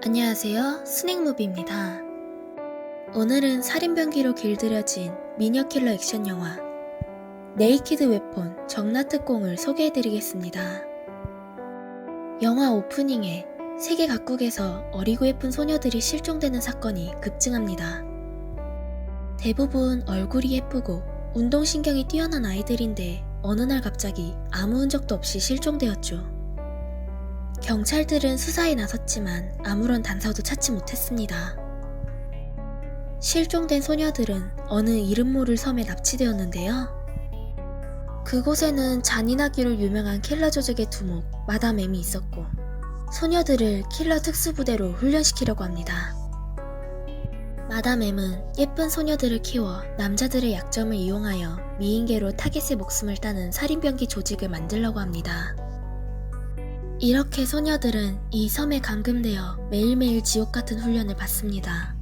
안녕하세요, 스낵무비입니다. 오늘은 살인병기로 길들여진 미녀킬러 액션 영화 네이키드 웨폰 정라특공을 소개해드리겠습니다. 영화 오프닝에 세계 각국에서 어리고 예쁜 소녀들이 실종되는 사건이 급증합니다. 대부분 얼굴이 예쁘고 운동신경이 뛰어난 아이들인데 어느 날 갑자기 아무 흔적도 없이 실종되었죠. 경찰들은 수사에 나섰지만 아무런 단서도 찾지 못했습니다. 실종된 소녀들은 어느 이름 모를 섬에 납치되었는데요. 그곳에는 잔인하기로 유명한 킬러 조직의 두목 마담 M이 있었고 소녀들을 킬러 특수부대로 훈련시키려고 합니다. 마담 M은 예쁜 소녀들을 키워 남자들의 약점을 이용하여 미인계로 타겟의 목숨을 따는 살인병기 조직을 만들려고 합니다. 이렇게 소녀들은 이 섬에 감금되어 매일매일 지옥같은 훈련을 받습니다.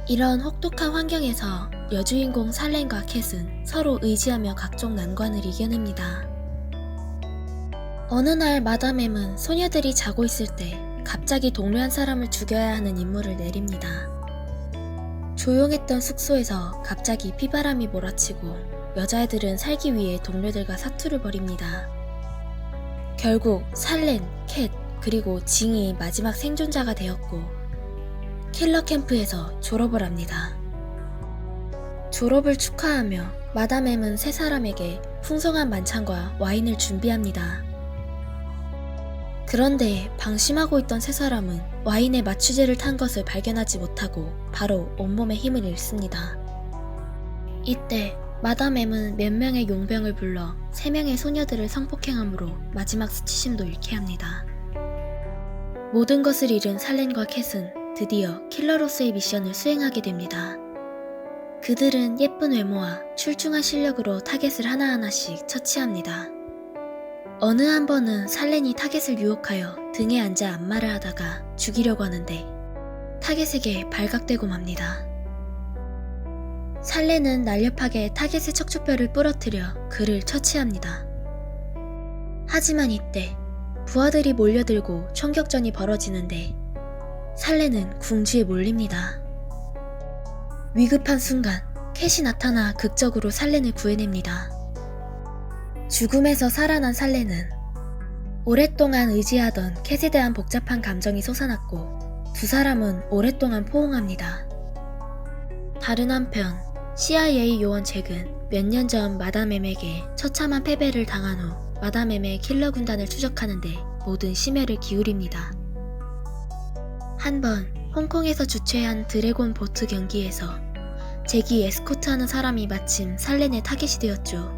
이런 혹독한 환경에서 여주인공 살렌과 캣은 서로 의지하며 각종 난관을 이겨냅니다. 어느 날 마담 M은 소녀들이 자고 있을 때 갑자기 동료 한 사람을 죽여야 하는 임무를 내립니다. 조용했던 숙소에서 갑자기 피바람이 몰아치고 여자애들은 살기 위해 동료들과 사투를 벌입니다. 결국 살렌, 캣, 그리고 징이 마지막 생존자가 되었고 킬러 캠프에서 졸업을 합니다. 졸업을 축하하며 마담 M은 세 사람에게 풍성한 만찬과 와인을 준비합니다. 그런데 방심하고 있던 세 사람은 와인에 마취제를 탄 것을 발견하지 못하고 바로 온몸에 힘을 잃습니다. 이때 마담 M은 몇 명의 용병을 불러 3명의 소녀들을 성폭행함으로 마지막 수치심도 잃게 합니다. 모든 것을 잃은 살렌과 캣은 드디어 킬러로서의 미션을 수행하게 됩니다. 그들은 예쁜 외모와 출중한 실력으로 타겟을 하나하나씩 처치합니다. 어느 한 번은 살렌이 타겟을 유혹하여 등에 앉아 안마를 하다가 죽이려고 하는데 타겟에게 발각되고 맙니다. 살렌은 날렵하게 타겟의 척추뼈를 부러뜨려 그를 처치합니다. 하지만 이때 부하들이 몰려들고 총격전이 벌어지는데 살렌은 궁지에 몰립니다. 위급한 순간 캣이 나타나 극적으로 살렌을 구해냅니다. 죽음에서 살아난 살렌은 오랫동안 의지하던 캣에 대한 복잡한 감정이 솟아났고 두 사람은 오랫동안 포옹합니다. 다른 한편 CIA 요원 잭은 몇 년 전 마담 M에게 처참한 패배를 당한 후 마담 M의 킬러 군단을 추적하는데 모든 심혈을 기울입니다. 한번 홍콩에서 주최한 드래곤 보트 경기에서 잭이 에스코트하는 사람이 마침 살렌의 타겟이 되었죠.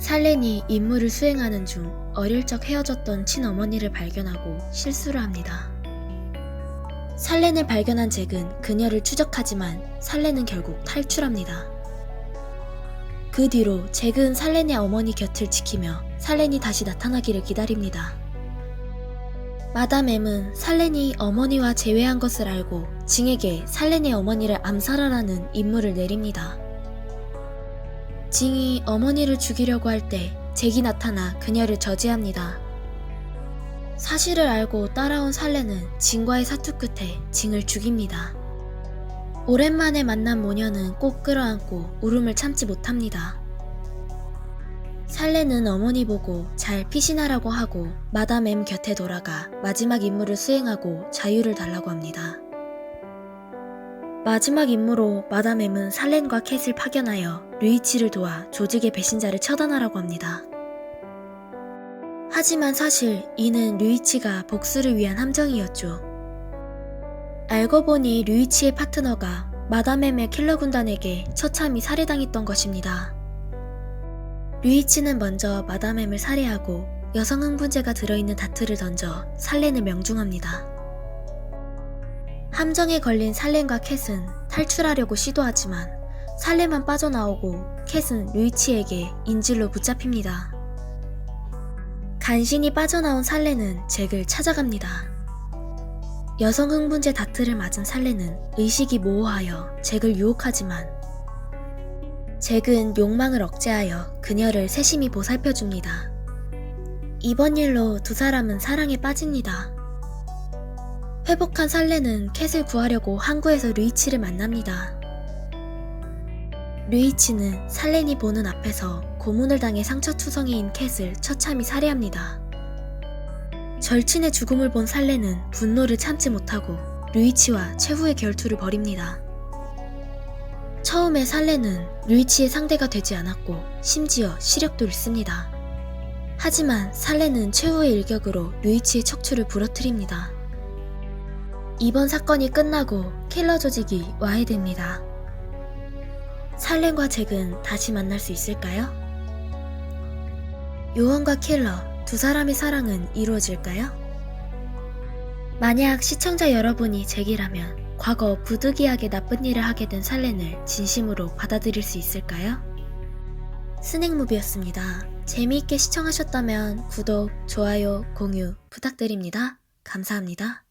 살렌이 임무를 수행하는 중 어릴 적 헤어졌던 친어머니를 발견하고 실수를 합니다. 살렌을 발견한 잭은 그녀를 추적하지만 살렌은 결국 탈출합니다. 그 뒤로 잭은 살렌의 어머니 곁을 지키며 살렌이 다시 나타나기를 기다립니다. 마담 M은 살렌이 어머니와 재회한 것을 알고 징에게 살렌의 어머니를 암살하라는 임무를 내립니다. 징이 어머니를 죽이려고 할 때 잭이 나타나 그녀를 저지합니다. 사실을 알고 따라온 살렌은 징과의 사투 끝에 징을 죽입니다. 오랜만에 만난 모녀는 꼭 끌어안고 울음을 참지 못합니다. 살렌은 어머니 보고 잘 피신하라고 하고 마담 M 곁에 돌아가 마지막 임무를 수행하고 자유를 달라고 합니다. 마지막 임무로 마담 M은 살렌과 캣을 파견하여 류이치를 도와 조직의 배신자를 처단하라고 합니다. 하지만 사실 이는 류이치가 복수를 위한 함정이었죠. 알고 보니 류이치의 파트너가 마담 M의 킬러 군단에게 처참히 살해당했던 것입니다. 류이치는 먼저 마담 M을 살해하고 여성 흥분제가 들어있는 다트를 던져 살렌을 명중합니다. 함정에 걸린 살렌과 캣은 탈출하려고 시도하지만 살렌만 빠져나오고 캣은 류이치에게 인질로 붙잡힙니다. 간신히 빠져나온 살렌은 잭을 찾아갑니다. 여성 흥분제 다트를 맞은 살렌은 의식이 모호하여 잭을 유혹하지만 잭은 욕망을 억제하여 그녀를 세심히 보살펴줍니다. 이번 일로 두 사람은 사랑에 빠집니다. 회복한 살레는 캣을 구하려고 항구에서 류이치를 만납니다. 류이치는 살렌이 보는 앞에서 고문을 당해 상처투성이인 캣을 처참히 살해합니다. 절친의 죽음을 본 살렌은 분노를 참지 못하고 류이치와 최후의 결투를 벌입니다. 처음에 살렌은 류이치의 상대가 되지 않았고 심지어 시력도 잃습니다. 하지만 살렌은 최후의 일격으로 류이치의 척추를 부러뜨립니다. 이번 사건이 끝나고 킬러 조직이 와해됩니다. 살렌과 잭은 다시 만날 수 있을까요? 요원과 킬러 두 사람의 사랑은 이루어질까요? 만약 시청자 여러분이 잭이라면 과거 부득이하게 나쁜 일을 하게 된 살렌을 진심으로 받아들일 수 있을까요? 스낵무비였습니다. 재미있게 시청하셨다면 구독, 좋아요, 공유 부탁드립니다. 감사합니다.